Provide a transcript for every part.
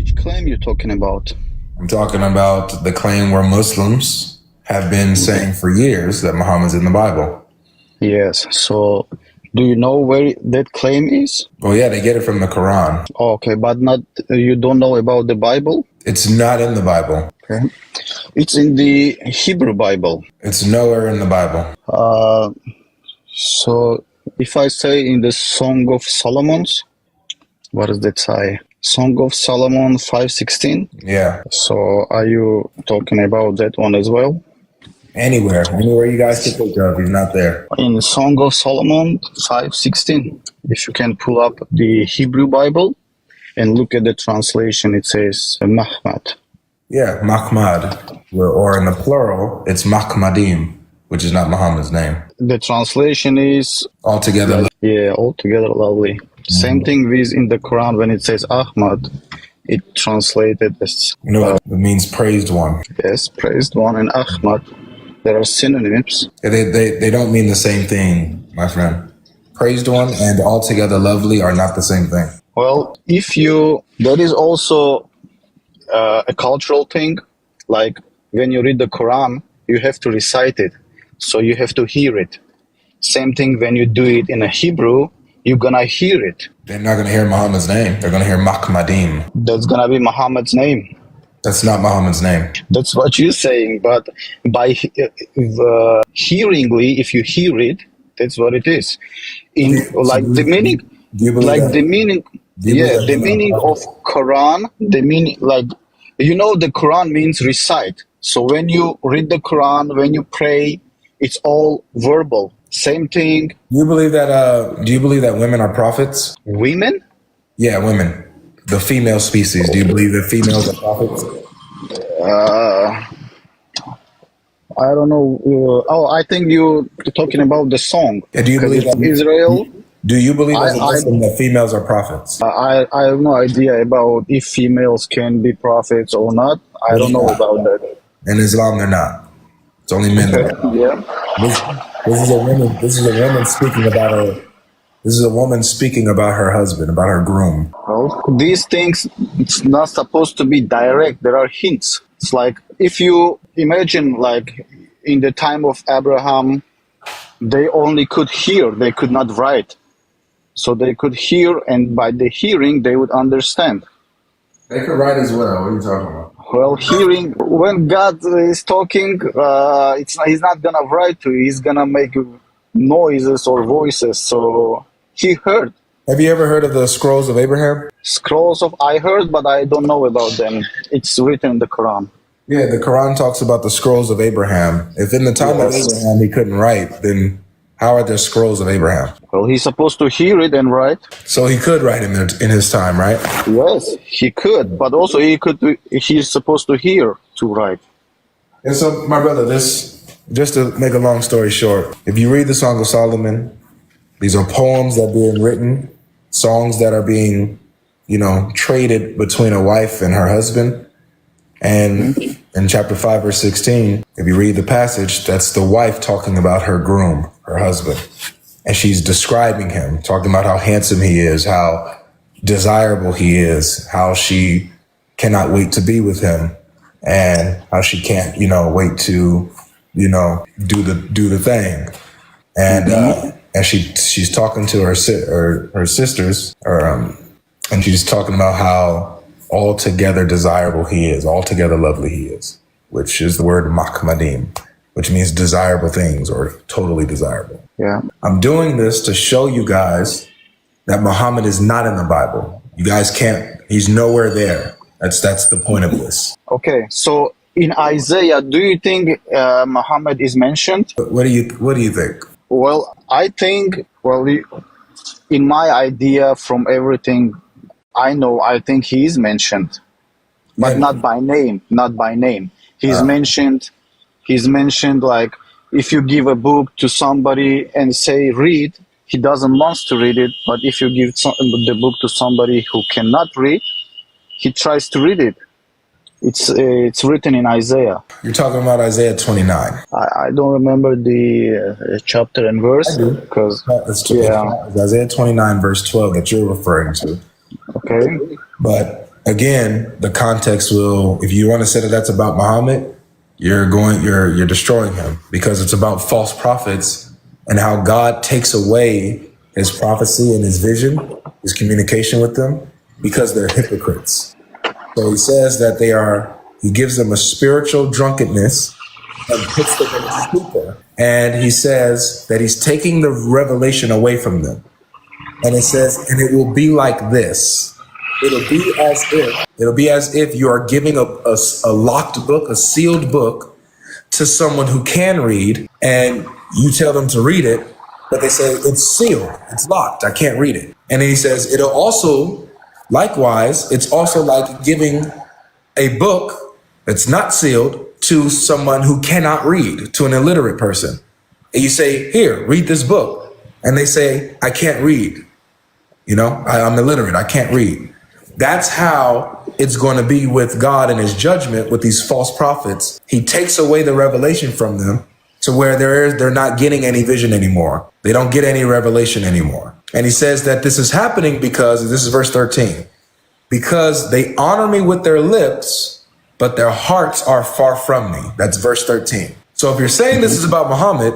Which claim you talking about? I'm talking about the claim where Muslims have been saying for years that Muhammad's in the Bible. Yes. So, do you know where that claim is? Well, yeah, they get it from the Quran. Okay, but not you don't know about the Bible? It's not in the Bible. Okay. It's in the Hebrew Bible. It's nowhere in the Bible. So, if I say in the Song of Solomon's, what does that say? Song of Solomon 5:16. Yeah. So, are you talking about that one as well? Anywhere you guys can think of, he's not there. In Song of Solomon 5:16, if you can pull up the Hebrew Bible and look at the translation, it says Mahmad. Yeah, Mahmad, or in the plural, it's Mahmadim, which is not Muhammad's name. The translation is Altogether. altogether lovely. Same thing with in the Quran when it says Ahmad, it translated as It means praised one. yes, praised one, and Ahmad. There are synonyms. They don't mean the same thing, my friend. Praised one and altogether lovely are not the same thing. Well, that is also a cultural thing. Like when you read the Quran, you have to recite it, so you have to hear it. Same thing when you do it in a Hebrew, you're gonna hear it. They're not going to hear Muhammad's name. They're going to hear Mahmadim. That's gonna be Muhammad's name. That's not Muhammad's name. That's what you're saying, but by hearingly, if you hear it, that's what it is. The meaning of Quran, the meaning the Quran means recite. So when you read the Quran, when you pray, it's all verbal. Same thing. Do you believe that women are prophets? Women? Yeah, women. The female species. Do you believe that females are prophets? I don't know. I think you're talking about the song. Yeah, do you believe that Israel? Do you believe as a Muslim that females are prophets? I have no idea about if females can be prophets or not. I don't know about that. In Islam, they're not. It's only men. Yeah. This is a woman speaking about her. This is a woman speaking about her husband, about her groom. Well, these things, it's not supposed to be direct. There are hints. It's like if you imagine, like in the time of Abraham, they only could hear, they could not write. So they could hear, and by the hearing, they would understand. They could write as well. What are you talking about? Well, hearing, when God is talking, he's not going to write to you. He's going to make noises or voices. So he heard. Have you ever heard of the scrolls of Abraham? I heard, but I don't know about them. It's written in the Quran. Yeah, the Quran talks about the scrolls of Abraham. If in the time of Abraham he couldn't write, then how are there scrolls of Abraham? Well, he's supposed to hear it and write. So he could write in his time, right? Yes, he could, but also he's supposed to hear to write. And so, my brother, just to make a long story short, if you read the Song of Solomon, these are poems that are being written, songs that are being, traded between a wife and her husband. And in chapter 5, verse 16, if you read the passage, that's the wife talking about her groom, her husband. And she's describing him, talking about how handsome he is, how desirable he is, how she cannot wait to be with him, and how she can't, wait to, do the thing. And she's talking to her sisters, and she's talking about how altogether desirable he is, altogether lovely he is, which is the word mahmadim, which means desirable things or totally desirable. Yeah. I'm doing this to show you guys that Muhammad is not in the Bible. You guys he's nowhere there. That's the point of this. Okay, so in Isaiah, do you think Muhammad is mentioned? What do you think? Well, I think, in my idea from everything I know, I think he is mentioned, but not by name, He's mentioned like if you give a book to somebody and say read, he doesn't want to read it. But if you give the book to somebody who cannot read, he tries to read it. It's written in Isaiah. You're talking about Isaiah 29. I don't remember the chapter and verse. I do. Because it's Isaiah 29 verse 12 that you're referring to. Okay. But again, the context will, if you want to say that that's about Muhammad, you're destroying him, because it's about false prophets and how God takes away his prophecy and his vision, his communication with them, because they're hypocrites. So he says that he gives them a spiritual drunkenness and puts them in a stupor. And he says that he's taking the revelation away from them. And it says, and it will be like this. It'll be as if you are giving a locked book, a sealed book, to someone who can read, and you tell them to read it, but they say it's sealed, it's locked, I can't read it. And then he says, it'll also, likewise, it's also like giving a book that's not sealed to someone who cannot read, to an illiterate person. And you say, here, read this book. And they say, I can't read. I'm illiterate, I can't read. That's how it's going to be with God and his judgment with these false prophets. He takes away the revelation from them to where they're not getting any vision anymore. They don't get any revelation anymore. And he says that this is happening because, this is verse 13, because they honor me with their lips, but their hearts are far from me. That's verse 13. So if you're saying this is about Muhammad,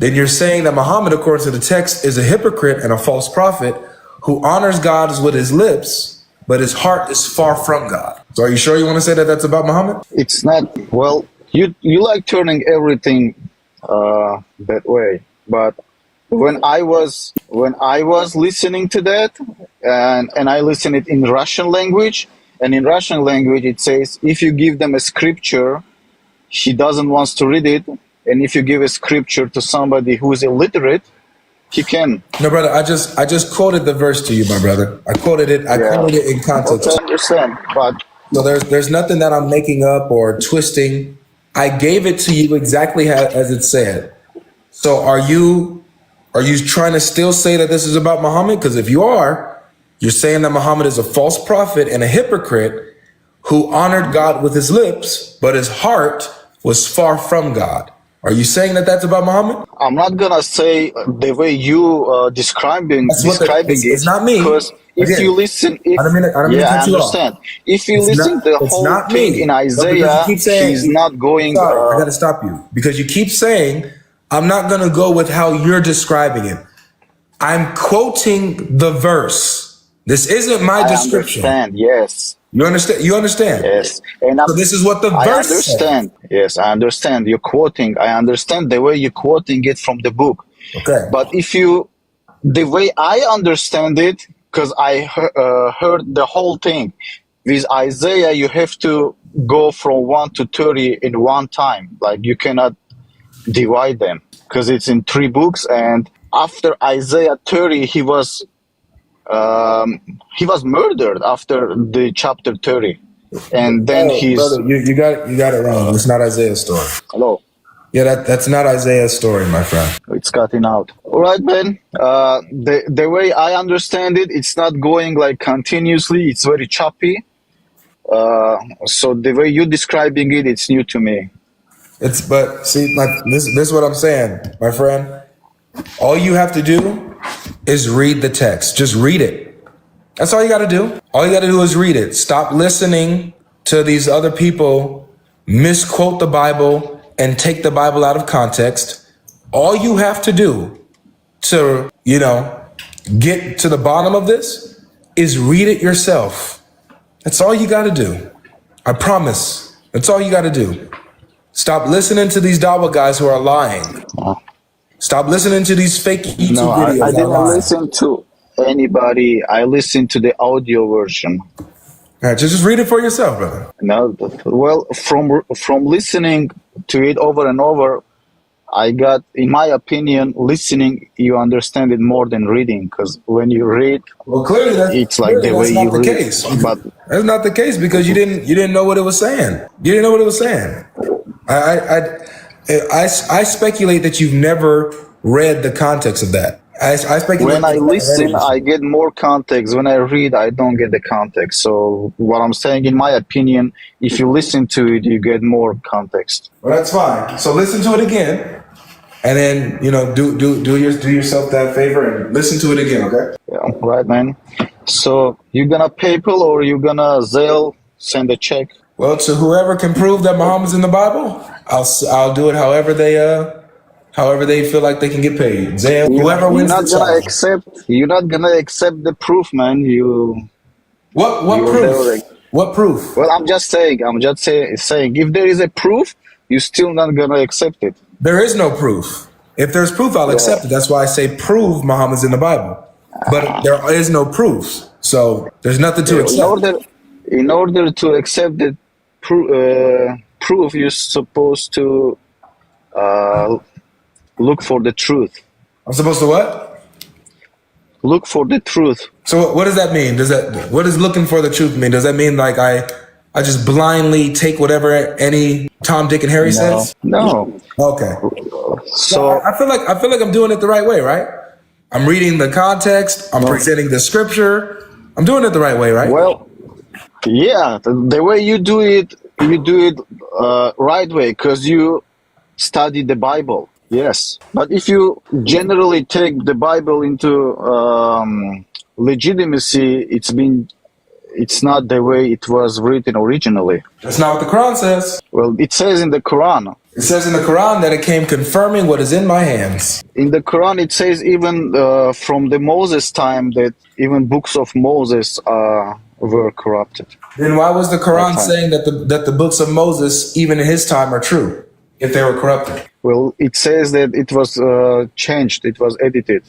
then you're saying that Muhammad, according to the text, is a hypocrite and a false prophet who honors God with his lips, but his heart is far from God. So are you sure you want to say that that's about Muhammad? It's not. Well, you like turning everything that way. But when I was listening to that, and I listened it in Russian language, and in Russian language it says, if you give them a scripture, he doesn't want to read it, and if you give a scripture to somebody who is illiterate, he can. No, brother, I just quoted the verse to you, my brother. I quoted it in context. I understand, but so there's nothing that I'm making up or twisting. I gave it to you exactly as it said. So are you trying to still say that this is about Muhammad? Because if you are, you're saying that Muhammad is a false prophet and a hypocrite who honored God with his lips, but his heart was far from God. Are you saying that that's about Muhammad? I'm not gonna say the way you describing it. It's not me. Because if you listen, I understand. If you listen to the whole thing in Isaiah, he's not going. I gotta stop you because you keep saying I'm not gonna go with how you're describing it. I'm quoting the verse. This isn't my description. I understand. Yes. You understand? You understand? Yes. And so this is what the verse understand. says. Yes, I understand. You're quoting. I understand the way you're quoting it from the book. Okay. But the way I understand it, because I heard the whole thing, with Isaiah, you have to go from 1 to 30 in one time. Like you cannot divide them because it's in 3 books. And after Isaiah 30, he was murdered after the chapter 30, and then brother, you got it wrong. It's not Isaiah's story. Hello. Yeah, that's not Isaiah's story, my friend. It's cutting out. All right, man. The way I understand it, it's not going like continuously. It's very choppy. So the way you're describing it, it's new to me. This is what I'm saying, my friend. All you have to do is read the text. Just read it. That's all you got to do. All you got to do is read it. Stop listening to these other people misquote the Bible and take the Bible out of context. All you have to do to, get to the bottom of this is read it yourself. That's all you got to do. I promise. That's all you got to do. Stop listening to these Dawa guys who are lying. Stop listening to these fake YouTube videos. I didn't listen to anybody. I listened to the audio version. All right, just read it for yourself, brother. No, well, from listening to it over and over, I got, in my opinion, listening, you understand it more than reading, because when you read, well, clearly it's like the way you read. Case. But that's not the case because you didn't know what it was saying. You didn't know what it was saying. I speculate that you've never read the context of that. I speculate when I listen, I get more context. When I read, I don't get the context. So what I'm saying, in my opinion, if you listen to it, you get more context. Well, that's fine. So listen to it again, and then do yourself that favor and listen to it again. Okay? Yeah, right, man. So you gonna PayPal or you gonna Zelle send a check? Well, to whoever can prove that Muhammad's in the Bible, I'll do it however they feel like they can get paid. Zay, whoever You're wins not the gonna challenge. accept. You're not gonna accept the proof, man. What You will never. proof? What proof? Well, I'm just saying. Saying. If there is a proof, you're still not gonna accept it. There is no proof. If there's proof, I'll accept it. That's why I say prove Muhammad's in the Bible. But there is no proof, so there's nothing to In accept. order to accept the proof, you're supposed to look for the truth. I'm supposed to what? Look for the truth. So what does that mean? What does looking for the truth mean? Does that mean like I just blindly take whatever any Tom, Dick, and Harry says? No. Okay. So I feel like I'm doing it the right way, right? I'm reading the context. I'm presenting the scripture. I'm doing it the right way, right? well, yeah, the way you do it right way because you study the Bible. Yes, but if you generally take the Bible into legitimacy, it's not the way it was written originally. That's not what the Quran says. Well, it says in the Quran. It says in the Quran that it came confirming what is in my hands. In the Quran, it says even from the Moses time that even books of Moses were corrupted. Then why was the Quran saying that the books of Moses, even in his time, are true if they were corrupted? Well, it says that it was changed, it was edited.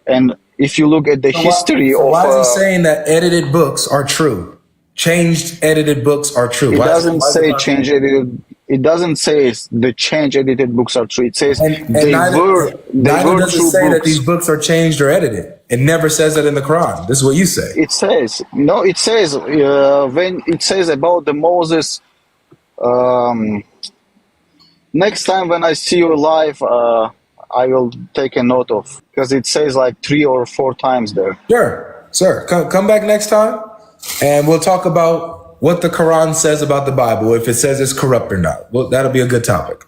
And if you look at the history of... Why is he saying that edited books are true? Changed edited books are true. It doesn't say change edited... It doesn't say the change edited books are true. It says neither does it true say books. that these books are changed or edited. It never says that in the Quran. This is what you say. It says... No, it says... when it says about the Moses... next time when I see you live, I will take a note of, because it says like 3 or 4 times there. Sure, sir. Come back next time, and we'll talk about what the Quran says about the Bible, if it says it's corrupt or not. Well, that'll be a good topic.